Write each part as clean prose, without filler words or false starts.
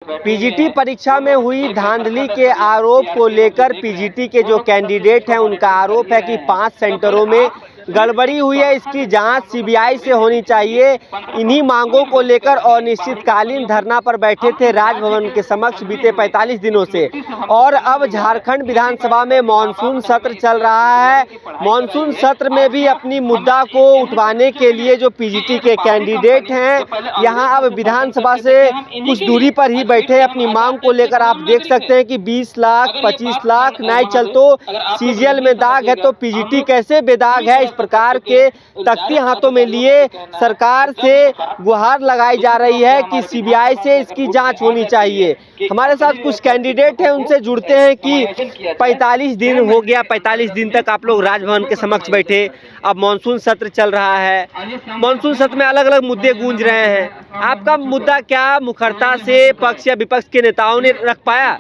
PGT परीक्षा में हुई धांधली के आरोप को लेकर पीजीटी के जो कैंडिडेट हैं उनका आरोप है कि 5 सेंटरों में गड़बड़ी हुई है। इसकी जांच सीबीआई से होनी चाहिए। इन्हीं मांगों को लेकर अनिश्चितकालीन धरना पर बैठे थे राजभवन के समक्ष बीते 45 दिनों से। और अब झारखंड विधानसभा में मानसून सत्र चल रहा है। मानसून सत्र में भी अपनी मुद्दा को उठवाने के लिए जो पीजीटी के कैंडिडेट हैं यहां अब विधानसभा से कुछ दूरी पर ही बैठे अपनी मांग को लेकर। आप देख सकते हैं कि 20 लाख 25 लाख नहीं चल तो सीजीएल में दाग है तो पीजीटी कैसे बेदाग है, इस प्रकार के तख्ती हाथों में लिए सरकार से गुहार लगाई जा रही है कि सीबीआई से इसकी जांच होनी चाहिए। हमारे साथ कुछ कैंडिडेट हैं, उनसे जुड़ते हैं कि 45 दिन हो गया, 45 दिन तक आप लोग राजभवन के समक्ष बैठे। अब मानसून सत्र चल रहा है, मानसून सत्र में अलग अलग मुद्दे गूंज रहे हैं। आपका मुद्दा क्या मुखरता से पक्ष या विपक्ष के नेताओं ने रख पाया?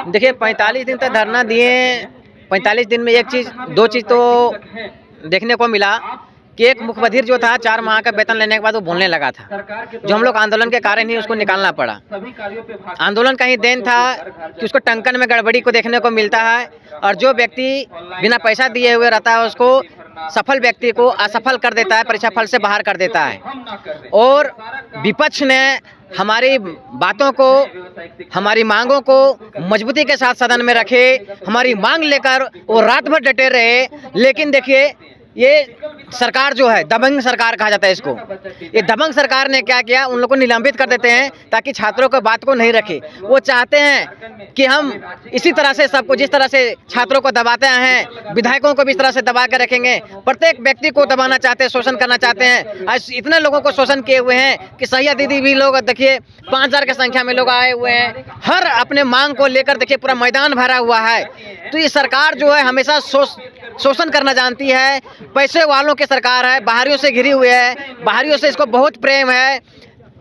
देखिए 45 दिन तक धरना दिए। 45 दिन में दो चीज़ तो देखने को मिला कि एक मुखबधिर जो था 4 माह का वेतन लेने के बाद वो बोलने लगा था, जो हम लोग आंदोलन के कारण ही उसको निकालना पड़ा। आंदोलन का ही देन था कि उसको टंकन में गड़बड़ी को देखने को मिलता है और जो व्यक्ति बिना पैसा दिए हुए रहता है उसको सफल व्यक्ति को असफल कर देता है, परीक्षा फल से बाहर कर देता है। और विपक्ष ने हमारी बातों को, हमारी मांगों को मजबूती के साथ सदन में रखे, हमारी मांग लेकर वो रात भर डटे रहे। लेकिन देखिए ये सरकार जो है, दबंग सरकार कहा जाता है इसको, ये दबंग सरकार ने क्या किया, उन लोगों को निलंबित कर देते हैं ताकि छात्रों की बात को नहीं रखे। वो चाहते हैं कि हम इसी तरह से सबको, जिस तरह से छात्रों को दबाते हैं, विधायकों को भी इस तरह से दबा कर रखेंगे। प्रत्येक व्यक्ति को दबाना चाहते हैं, शोषण करना चाहते हैं। आज इतने लोगों को शोषण किए हुए हैं कि सैया दीदी भी लोग देखिए 5000 की संख्या में लोग आए हुए हैं। हर अपने मांग को लेकर देखिए पूरा मैदान भरा हुआ है। तो ये सरकार जो है हमेशा शोषण करना जानती है, पैसे वालों की सरकार है, बाहरियों से घिरी हुई है, बाहरियों से इसको बहुत प्रेम है।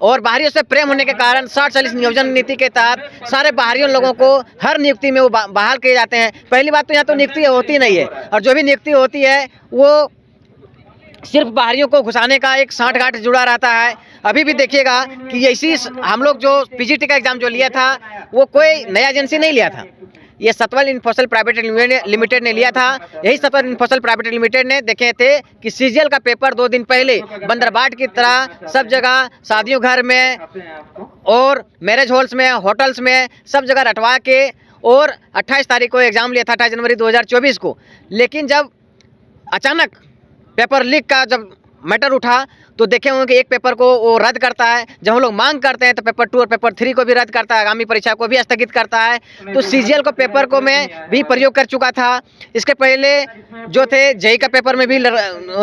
और बाहरियों से प्रेम होने के कारण 60-40 नियोजन नीति के तहत सारे बाहरियों लोगों को हर नियुक्ति में वो बहाल किए जाते हैं। पहली बात तो यहाँ तो नियुक्ति होती नहीं है, और जो भी नियुक्ति होती है वो सिर्फ बाहरियों को घुसाने का एक साठगांठ जुड़ा रहता है। अभी भी देखिएगा कि ऐसी हम लोग जो पीजीटी का एग्जाम जो लिया था वो कोई नया एजेंसी नहीं लिया था, ये सतवल इन्फोसल प्राइवेट लिमिटेड ने लिया था। यही सतवल इन्फोसल प्राइवेट लिमिटेड ने देखे थे कि सीजीएल का पेपर 2 दिन पहले बंदरबाट की तरह सब जगह, शादियों घर में और मैरिज हॉल्स में, होटल्स में, सब जगह रटवा के और 28 तारीख को एग्ज़ाम लिया था, 28 जनवरी 2024 को। लेकिन जब अचानक पेपर लीक का जब मैटर उठा तो देखे होंगे कि एक पेपर को वो रद्द करता है। जब हम लोग मांग करते हैं तो पेपर 2 और पेपर 3 को भी रद्द करता है, आगामी परीक्षा को भी स्थगित करता है। तो सीजीएल को पेपर को मैं भी प्रयोग कर चुका था। इसके पहले जो थे जेई का पेपर में भी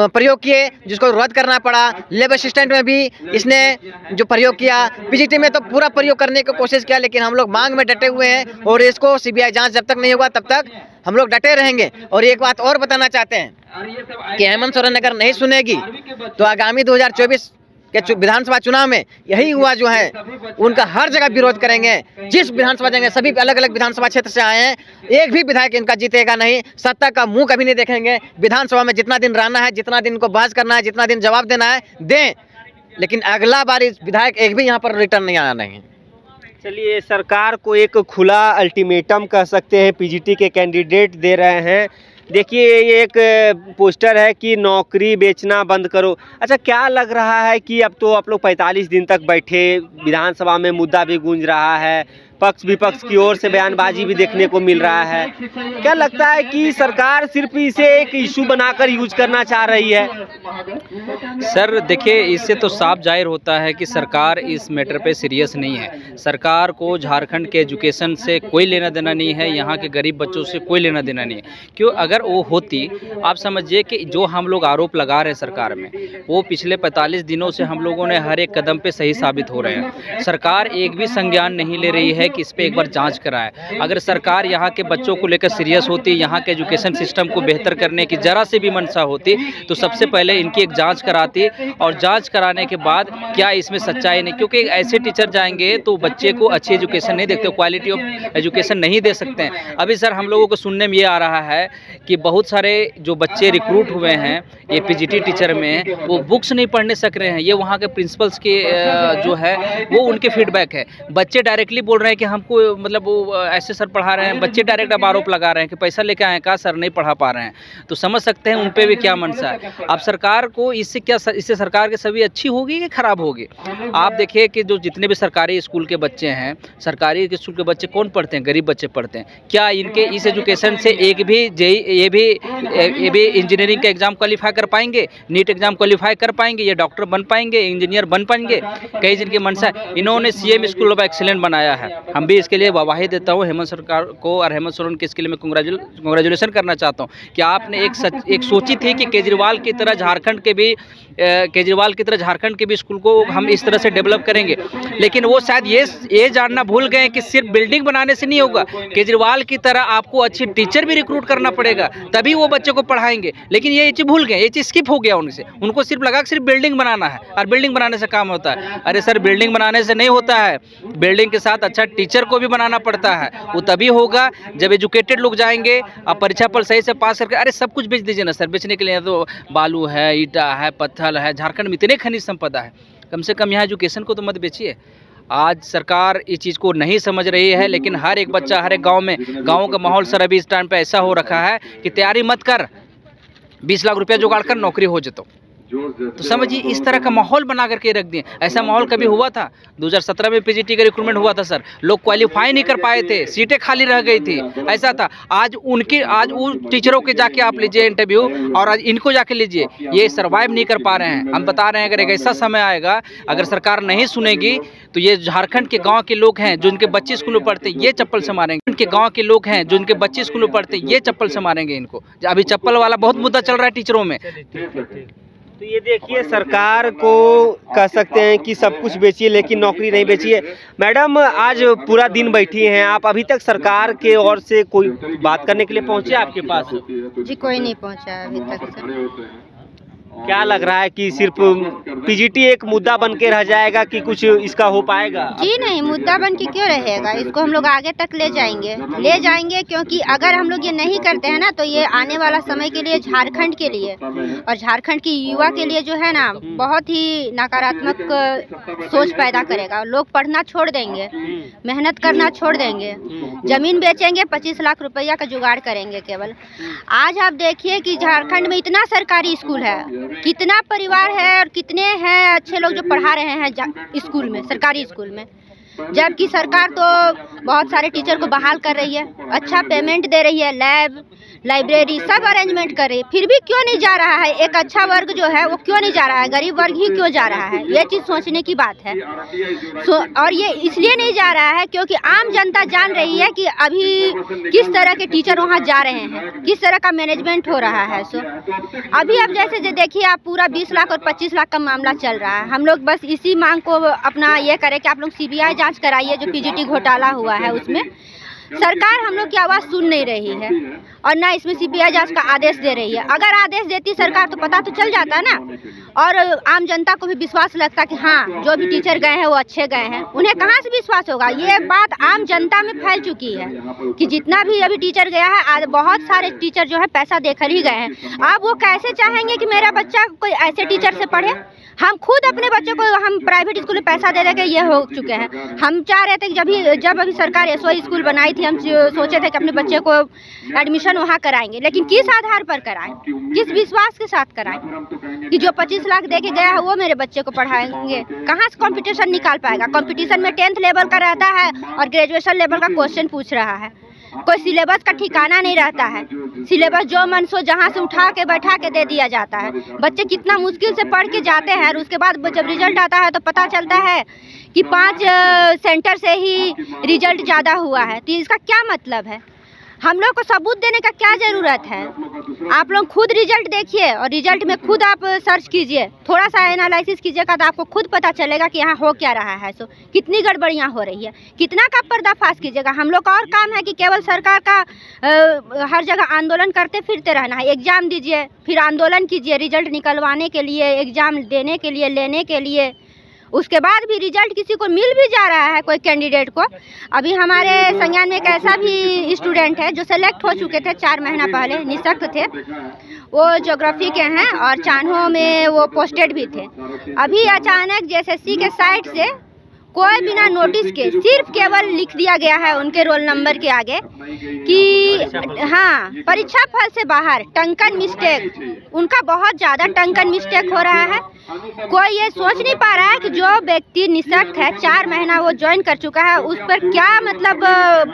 प्रयोग किए, जिसको रद्द करना पड़ा। लेब असिस्टेंट में भी इसने जो प्रयोग किया, पीजीटी में तो पूरा प्रयोग करने की कोशिश किया। लेकिन हम लोग मांग में डटे हुए हैं और इसको सीबीआई जाँच जब तक नहीं होगा तब तक हम लोग डटे रहेंगे। और एक बात और बताना चाहते हैं कि हेमंत सोरेन अगर नहीं सुनेगी तो आगामी 2024 के विधानसभा चुनाव में यही हुआ जो है उनका हर जगह विरोध करेंगे। जिस विधानसभा जाएंगे, सभी अलग अलग विधानसभा क्षेत्र से आए हैं, एक भी विधायक इनका जीतेगा नहीं। सत्ता का मुंह कभी नहीं देखेंगे। विधानसभा में जितना दिन रहना है, जितना दिन को बहस करना है, जितना दिन जवाब देना है दें, लेकिन अगला बार इस विधायक एक भी यहाँ पर रिटर्न नहीं आना है। चलिए, सरकार को एक खुला अल्टीमेटम कह सकते हैं पीजीटी के कैंडिडेट दे रहे हैं। देखिए ये एक पोस्टर है कि नौकरी बेचना बंद करो। अच्छा, क्या लग रहा है कि अब तो आप लोग 45 दिन तक बैठे, विधानसभा में मुद्दा भी गूंज रहा है, पक्ष विपक्ष की ओर से बयानबाजी भी देखने को मिल रहा है। क्या लगता है कि सरकार सिर्फ इसे एक इशू बनाकर यूज करना चाह रही है? सर देखिए, इससे तो साफ जाहिर होता है कि सरकार इस मैटर पे सीरियस नहीं है। सरकार को झारखंड के एजुकेशन से कोई लेना देना नहीं है, यहाँ के गरीब बच्चों से कोई लेना देना नहीं है। क्यों? अगर वो होती, आप समझिए कि जो हम लोग आरोप लगा रहे हैं सरकार में, वो पिछले 45 दिनों से हम लोगों ने हर एक कदम पे सही साबित हो रहे हैं। सरकार एक भी संज्ञान नहीं ले रही है कि इस पे एक बार जांच कराए। अगर सरकार यहाँ के बच्चों को लेकर सीरियस होती, यहाँ के एजुकेशन सिस्टम को बेहतर करने की जरा से भी मंशा होती, तो सबसे पहले इनकी एक जांच कराती, और जांच कराने के बाद क्या इसमें सच्चाई नहीं, क्योंकि ऐसे टीचर जाएंगे तो बच्चे को अच्छी एजुकेशन नहीं देखते, क्वालिटी ऑफ एजुकेशन नहीं दे सकते हैं। अभी सर हम लोगों को सुनने में ये आ रहा है कि बहुत सारे जो बच्चे रिक्रूट हुए हैं ये पीजीटी टीचर में, वो बुक्स नहीं पढ़ने सक रहे हैं। ये वहाँ के प्रिंसिपल्स के जो है वो उनके फीडबैक है। बच्चे डायरेक्टली बोल रहे हैं कि हमको मतलब वो ऐसे सर पढ़ा रहे हैं, बच्चे डायरेक्ट अब आरोप लगा रहे हैं कि पैसा लेके आए का सर नहीं पढ़ा पा रहे हैं। तो समझ सकते हैं उन पे भी क्या मनसा है। अब सरकार को इससे सरकार की छवि अच्छी होगी कि खराब होगी? आप देखिए कि जो जितने भी सरकारी स्कूल के बच्चे हैं, सरकारी स्कूल के बच्चे कौन पढ़ते हैं? गरीब बच्चे पढ़ते हैं। क्या इनके इस एजुकेशन से एक भी ये भी इंजीनियरिंग का एग्जाम क्वालिफाई कर पाएंगे, नीट एग्जाम क्वालिफाई कर पाएंगे, ये डॉक्टर बन पाएंगे, इंजीनियर बन पाएंगे? कई जिनकी मनसा है। इन्होंने सीएम स्कूल ऑफ एक्सीलेंस बनाया है, हम भी इसके लिए वाहवाही देता हूँ हेमंत सरकार को, और हेमंत सोरेन के इसके लिए मैं कांग्रेचुलेशन करना चाहता हूँ कि आपने एक सोची थी कि केजरीवाल की तरह झारखंड के भी स्कूल को हम इस तरह से डेवलप करेंगे। लेकिन वो शायद ये जानना भूल गए कि सिर्फ बिल्डिंग बनाने से नहीं होगा, केजरीवाल की तरह आपको अच्छी टीचर भी रिक्रूट करना पड़ेगा, तभी वो बच्चे को पढ़ाएंगे। लेकिन ये चीज़ भूल गए, ये चीज़ स्किप हो गया उनसे। उनको सिर्फ लगा कि सिर्फ बिल्डिंग बनाना है और बिल्डिंग बनाने से काम होता है। अरे सर, बिल्डिंग बनाने से नहीं होता है, बिल्डिंग के साथ अच्छा टीचर को भी बनाना पड़ता है। वो तभी होगा जब एजुकेटेड लोग जाएंगे, आप परीक्षा पर सही से पास करके, अरे सब कुछ बेच दीजिए ना सर, बेचने के लिए तो बालू है, ईटा है, पत्थर है, झारखंड में इतने खनिज संपदा है, कम से कम यहाँ एजुकेशन को तो मत बेचिए। आज सरकार इस चीज़ को नहीं समझ रही है, लेकिन हर एक बच्चा हर एक गाँव का माहौल सर अभी इस टाइम पे ऐसा हो रखा है कि तैयारी मत कर, 20 लाख रुपया जुगाड़ कर नौकरी हो जातो। तो समझिए इस तरह का माहौल बना करके रख दिए। ऐसा माहौल कभी हुआ था? 2017 में पीजीटी का रिक्रूटमेंट हुआ था सर, लोग क्वालिफाई नहीं कर पाए थे, सीटें खाली रह गई थी, ऐसा था। आज उन टीचरों के जाके आप लीजिए इंटरव्यू, और आज इनको जाके लीजिए, ये सर्वाइव नहीं कर पा रहे हैं। हम बता रहे हैं अगर एक ऐसा समय आएगा, अगर सरकार नहीं सुनेगी, तो ये झारखंड के गाँव के लोग हैं जो उनके बच्चे स्कूल में पढ़ते, ये चप्पल से मारेंगे। उनके गाँव के लोग हैं जो उनके बच्चे स्कूल में पढ़ते, ये चप्पल से मारेंगे इनको। अभी चप्पल वाला बहुत मुद्दा चल रहा है टीचरों में। तो ये देखिए, सरकार को कह सकते हैं कि सब कुछ बेचिए लेकिन नौकरी नहीं बेचिए। मैडम, आज पूरा दिन बैठी हैं आप, अभी तक सरकार के ओर से कोई बात करने के लिए पहुंचे आपके पास? जी कोई नहीं पहुंचा अभी तक सर। क्या लग रहा है कि सिर्फ पीजीटी एक मुद्दा बन के रह जाएगा कि कुछ इसका हो पाएगा? जी नहीं, मुद्दा बन के क्यों रहेगा, इसको हम लोग आगे तक ले जाएंगे क्योंकि अगर हम लोग ये नहीं करते हैं ना, तो ये आने वाला समय के लिए झारखंड के लिए और झारखंड की युवा के लिए जो है ना, बहुत ही नकारात्मक सोच पैदा करेगा। लोग पढ़ना छोड़ देंगे, मेहनत करना छोड़ देंगे, जमीन बेचेंगे, 25 लाख रुपया का जुगाड़ करेंगे केवल। आज आप देखिए कि झारखंड में इतना सरकारी स्कूल है, कितना परिवार है और कितने हैं अच्छे लोग जो पढ़ा रहे हैं स्कूल में, सरकारी स्कूल में, जबकि सरकार तो बहुत सारे टीचर को बहाल कर रही है, अच्छा पेमेंट दे रही है, लैब, लाइब्रेरी सब अरेंजमेंट कर रही है, फिर भी क्यों नहीं जा रहा है एक अच्छा वर्ग जो है वो क्यों नहीं जा रहा है, गरीब वर्ग ही क्यों जा रहा है? ये चीज़ सोचने की बात है। और ये इसलिए नहीं जा रहा है क्योंकि आम जनता जान रही है कि अभी किस तरह के टीचर वहाँ जा रहे हैं, किस तरह का मैनेजमेंट हो रहा है। अभी अब जैसे देखिए आप, पूरा 20 लाख और 25 लाख का मामला चल रहा है। हम लोग बस इसी मांग को अपना ये करें कि आप लोग CBI जाँच कराइए, जो पीजीटी घोटाला हुआ है उसमें सरकार हम लोग की आवाज़ सुन नहीं रही है और ना इसमें CBI जांच का आदेश दे रही है। अगर आदेश देती सरकार तो पता तो चल जाता ना, और आम जनता को भी विश्वास लगता कि हाँ जो भी टीचर गए हैं वो अच्छे गए हैं। उन्हें कहाँ से विश्वास होगा? ये बात आम जनता में फैल चुकी है कि जितना भी अभी टीचर गया है, बहुत सारे टीचर जो है पैसा देकर ही गए हैं। अब वो कैसे चाहेंगे कि मेरा बच्चा कोई ऐसे टीचर से पढ़े? हम खुद अपने बच्चों को हम प्राइवेट स्कूल में पैसा दे के ये हो चुके हैं। हम चाह रहे थे कि जब अभी सरकार SOE स्कूल बनाई थी, हम सोचे थे कि अपने बच्चे को एडमिशन वहाँ कराएंगे, लेकिन किस आधार पर कराएं, किस विश्वास के साथ कराएं कि जो 25 लाख दे के गया है वो मेरे बच्चे को पढ़ाएंगे? कहाँ से कंपटीशन निकाल पाएगा? कंपटीशन में 10th लेवल का रहता है और ग्रेजुएशन लेवल का क्वेश्चन पूछ रहा है। कोई सिलेबस का ठिकाना नहीं रहता है, सिलेबस जो मन सो जहाँ से उठा के बैठा के दे दिया जाता है। बच्चे कितना मुश्किल से पढ़ के जाते हैं और उसके बाद जब रिजल्ट आता है तो पता चलता है कि 5 सेंटर से ही रिजल्ट ज़्यादा हुआ है। तो इसका क्या मतलब है? हम लोग को सबूत देने का क्या ज़रूरत है? आप लोग खुद रिजल्ट देखिए और रिजल्ट में खुद आप सर्च कीजिए, थोड़ा सा एनालिसिस कीजिएगा तो आपको खुद पता चलेगा कि यहाँ हो क्या रहा है, सो कितनी गड़बड़ियाँ हो रही है, कितना का पर्दाफाश कीजिएगा। हम लोग का और काम है कि केवल सरकार का हर जगह आंदोलन करते फिरते रहना है। एग्ज़ाम दीजिए, फिर आंदोलन कीजिए रिजल्ट निकलवाने के लिए, एग्ज़ाम देने के लिए, लेने के लिए, उसके बाद भी रिजल्ट किसी को मिल भी जा रहा है, कोई कैंडिडेट को। अभी हमारे संज्ञान में एक ऐसा भी स्टूडेंट है जो सेलेक्ट हो चुके थे 4 महीना पहले, निःशक्त थे, वो ज्योग्राफी के हैं और चान्हो में वो पोस्टेड भी थे। अभी अचानक JSSC के साइट से कोई बिना नोटिस के सिर्फ केवल लिख दिया गया है उनके रोल नंबर के आगे कि हाँ, परीक्षा फल से बाहर टंकन मिस्टेक, उनका बहुत ज़्यादा टंकन मिस्टेक हो रहा है। कोई ये सोच नहीं पा रहा है कि जो व्यक्ति निःशक्त है, 4 महीना वो ज्वाइन कर चुका है, उस पर क्या मतलब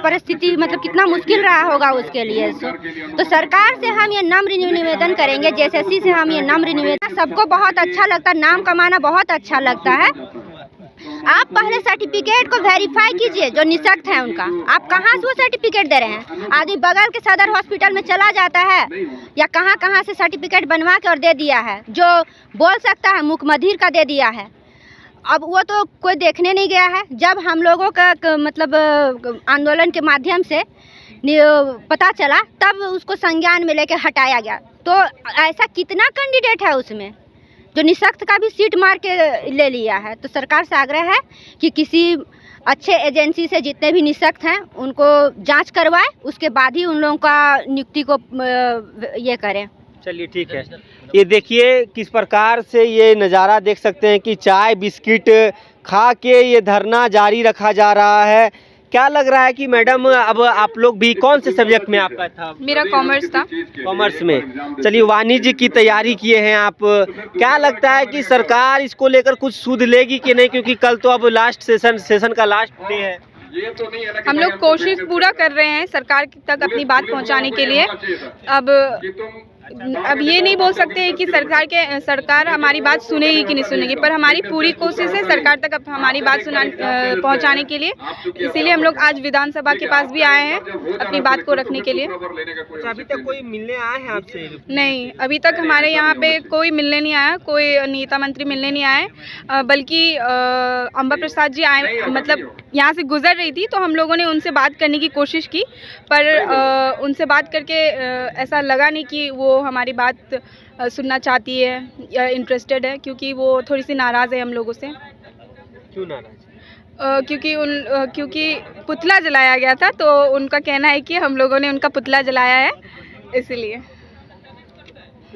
परिस्थिति, मतलब कितना मुश्किल रहा होगा उसके लिए। तो सरकार से हम ये नम्र निवेदन करेंगे, JSSC से हम ये नम्र निवेदन, सबको बहुत अच्छा लगता है, नाम कमाना बहुत अच्छा लगता है। आप पहले सर्टिफिकेट को वेरीफाई कीजिए, जो निःशक्त है उनका। आप कहाँ से वो सर्टिफिकेट दे रहे हैं? आदमी बगल के सदर हॉस्पिटल में चला जाता है या कहाँ से सर्टिफिकेट बनवा के और दे दिया है, जो बोल सकता है मुखमधिर का दे दिया है। अब वो तो कोई देखने नहीं गया है। जब हम लोगों का मतलब आंदोलन के माध्यम से पता चला, तब उसको संज्ञान में लेके हटाया गया। तो ऐसा कितना कैंडिडेट है उसमें जो निःशक्त का भी सीट मार के ले लिया है। तो सरकार से आग्रह है कि किसी अच्छे एजेंसी से जितने भी निःशक्त हैं उनको जांच करवाए, उसके बाद ही उन लोगों का नियुक्ति को ये करें। चलिए ठीक है। ये देखिए किस प्रकार से ये नज़ारा देख सकते हैं कि चाय बिस्किट खा के ये धरना जारी रखा जा रहा है। क्या लग रहा है कि मैडम, अब आप लोग भी कौन से सब्जेक्ट में आपका था? मेरा कॉमर्स था। कॉमर्स में। चलिए, वाणिज्य की तैयारी किए हैं आप। क्या लगता है कि सरकार इसको लेकर कुछ सुध लेगी कि नहीं, क्योंकि कल तो अब लास्ट सेशन का लास्ट डे है। हम लोग कोशिश पूरा कर रहे हैं सरकार तक अपनी बात पहुंचाने के लिए। अब ये नहीं बोल सकते हैं कि सरकार हमारी बात सुनेगी कि नहीं सुनेगी, पर हमारी पूरी कोशिश है सरकार तक हमारी बात पहुंचाने के लिए। इसीलिए हम लोग आज विधानसभा के पास भी आए हैं अपनी बात को रखने के लिए। अभी तक कोई मिलने आए हैं आपसे? नहीं, अभी तक हमारे यहाँ पे कोई मिलने नहीं आया, कोई नेता मंत्री मिलने नहीं आए। बल्कि अम्बा प्रसाद जी आए, मतलब यहाँ से गुजर रही थी तो हम लोगों ने उनसे बात करने की कोशिश की, पर उनसे बात करके ऐसा लगा नहीं कि वो हमारी बात सुनना चाहती है या इंटरेस्टेड है, क्योंकि वो थोड़ी सी नाराज़ है हम लोगों से। क्यों नाराज़? क्योंकि पुतला जलाया गया था, तो उनका कहना है कि हम लोगों ने उनका पुतला जलाया है, इसलिए।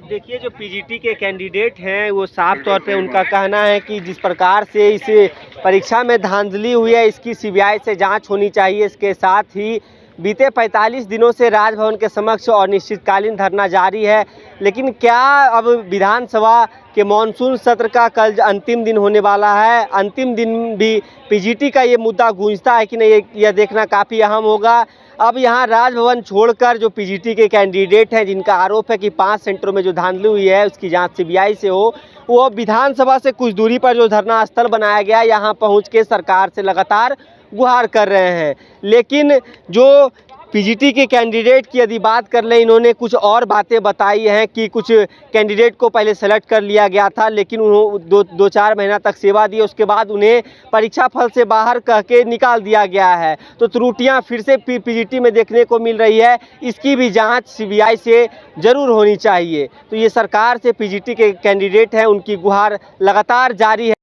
देखिए, जो पीजीटी के कैंडिडेट हैं वो साफ तौर पे उनका कहना है कि जिस प्रकार से इस परीक्षा में धांधली हुई है, इसकी सीबीआई से जांच होनी चाहिए। इसके साथ ही बीते 45 दिनों से राजभवन के समक्ष अनिश्चितकालीन धरना जारी है। लेकिन क्या अब विधानसभा के मानसून सत्र का कल अंतिम दिन होने वाला है, अंतिम दिन भी पीजीटी का ये मुद्दा गूंजता है कि नहीं, यह देखना काफ़ी अहम होगा। अब यहाँ राजभवन छोड़कर जो पीजीटी के कैंडिडेट हैं, जिनका आरोप है कि 5 सेंटरों में जो धांधली हुई है उसकी जांच सीबीआई से हो, वो विधानसभा से कुछ दूरी पर जो धरना स्थल बनाया गया, यहाँ पहुँच के सरकार से लगातार गुहार कर रहे हैं। लेकिन जो पीजीटी के कैंडिडेट की यदि बात कर लें, इन्होंने कुछ और बातें बताई हैं कि कुछ कैंडिडेट को पहले सेलेक्ट कर लिया गया था, लेकिन उन्होंने 2-4 महीना तक सेवा दी, उसके बाद उन्हें परीक्षा फल से बाहर कह के निकाल दिया गया है। तो त्रुटियां फिर से पीजीटी में देखने को मिल रही है, इसकी भी जांच सीबीआई से ज़रूर होनी चाहिए। तो ये सरकार से पीजीटी के कैंडिडेट हैं, उनकी गुहार लगातार जारी है।